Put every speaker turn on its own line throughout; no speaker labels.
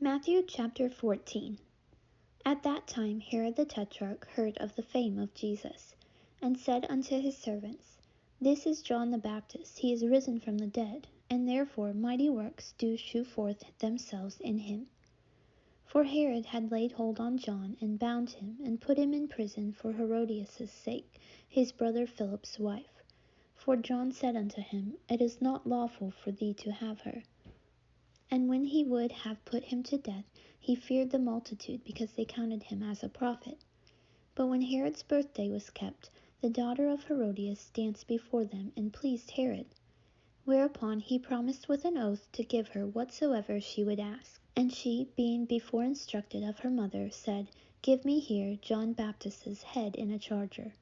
Matthew chapter 14. At that time Herod the Tetrarch heard of the fame of Jesus, and said unto his servants, This is John the Baptist, he is risen from the dead, and therefore mighty works do shew forth themselves in him. For Herod had laid hold on John, and bound him, and put him in prison for Herodias' sake, his brother Philip's wife. For John said unto him, It is not lawful for thee to have her. And when he would have put him to death, he feared the multitude, because they counted him as a prophet. But when Herod's birthday was kept, the daughter of Herodias danced before them, and pleased Herod. Whereupon he promised with an oath to give her whatsoever she would ask. And she, being before instructed of her mother, said, Give me here John Baptist's head in a charger.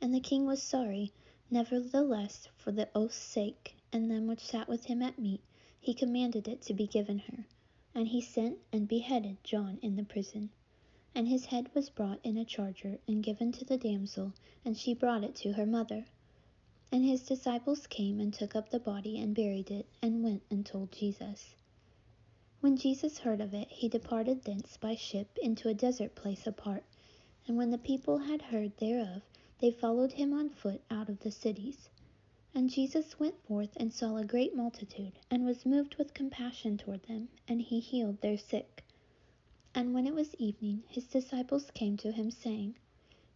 And the king was sorry; nevertheless, for the oath's sake, and them which sat with him at meat, he commanded it to be given her. And he sent and beheaded John in the prison. And his head was brought in a charger, and given to the damsel, and she brought it to her mother. And his disciples came and took up the body, and buried it, and went and told Jesus. When Jesus heard of it, he departed thence by ship into a desert place apart. And when the people had heard thereof, they followed him on foot out of the cities. And Jesus went forth and saw a great multitude, and was moved with compassion toward them, and he healed their sick. And when it was evening, his disciples came to him, saying,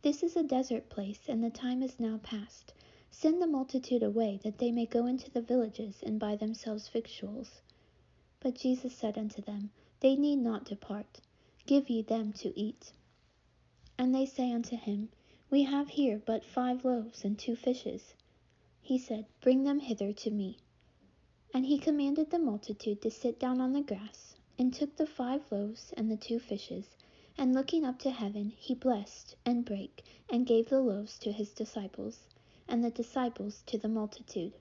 This is a desert place, and the time is now past. Send the multitude away, that they may go into the villages, and buy themselves victuals. But Jesus said unto them, They need not depart. Give ye them to eat. And they say unto him, We have here but 5 loaves and 2 fishes. He said, Bring them hither to me. And he commanded the multitude to sit down on the grass, and took the 5 loaves and the 2 fishes, and looking up to heaven, he blessed, and brake, and gave the loaves to his disciples, and the disciples to the multitude.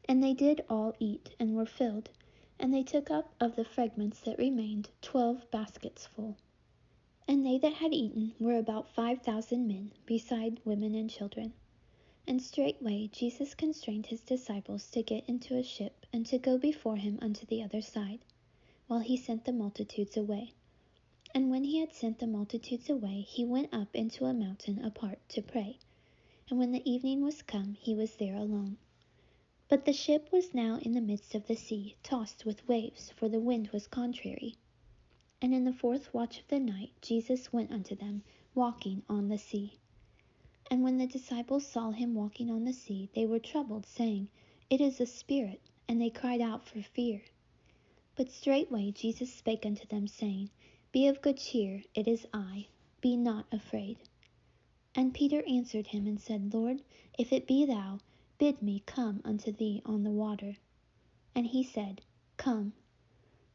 And they did all eat, and were filled. And they took up of the fragments that remained 12 baskets full. And they that had eaten were about 5,000 men, beside women and children. And straightway Jesus constrained his disciples to get into a ship, and to go before him unto the other side, while he sent the multitudes away. And when he had sent the multitudes away, he went up into a mountain apart to pray. And when the evening was come, he was there alone. But the ship was now in the midst of the sea, tossed with waves, for the wind was contrary. And in the 4th watch of the night Jesus went unto them, walking on the sea. And when the disciples saw him walking on the sea, they were troubled, saying, It is a spirit, and they cried out for fear. But straightway Jesus spake unto them, saying, Be of good cheer, it is I, be not afraid. And Peter answered him and said, Lord, if it be thou, bid me come unto thee on the water. And he said, Come.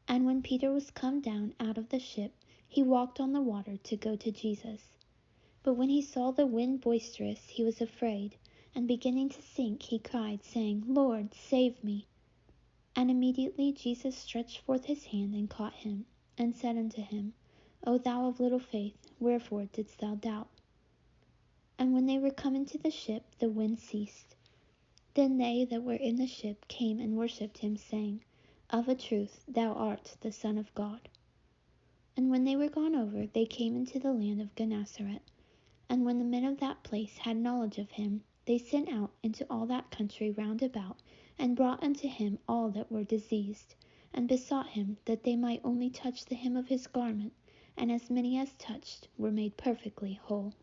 And when Peter was come down out of the ship, he walked on the water to go to Jesus. But when he saw the wind boisterous, he was afraid, and beginning to sink, he cried, saying, Lord, save me. And immediately Jesus stretched forth his hand and caught him, and said unto him, O thou of little faith, wherefore didst thou doubt? And when they were come into the ship, the wind ceased. Then they that were in the ship came and worshipped him, saying, Of a truth thou art the Son of God. And when they were gone over, they came into the land of Gennesaret. And when the men of that place had knowledge of him, they sent out into all that country round about, and brought unto him all that were diseased, and besought him that they might only touch the hem of his garment, and as many as touched were made perfectly whole.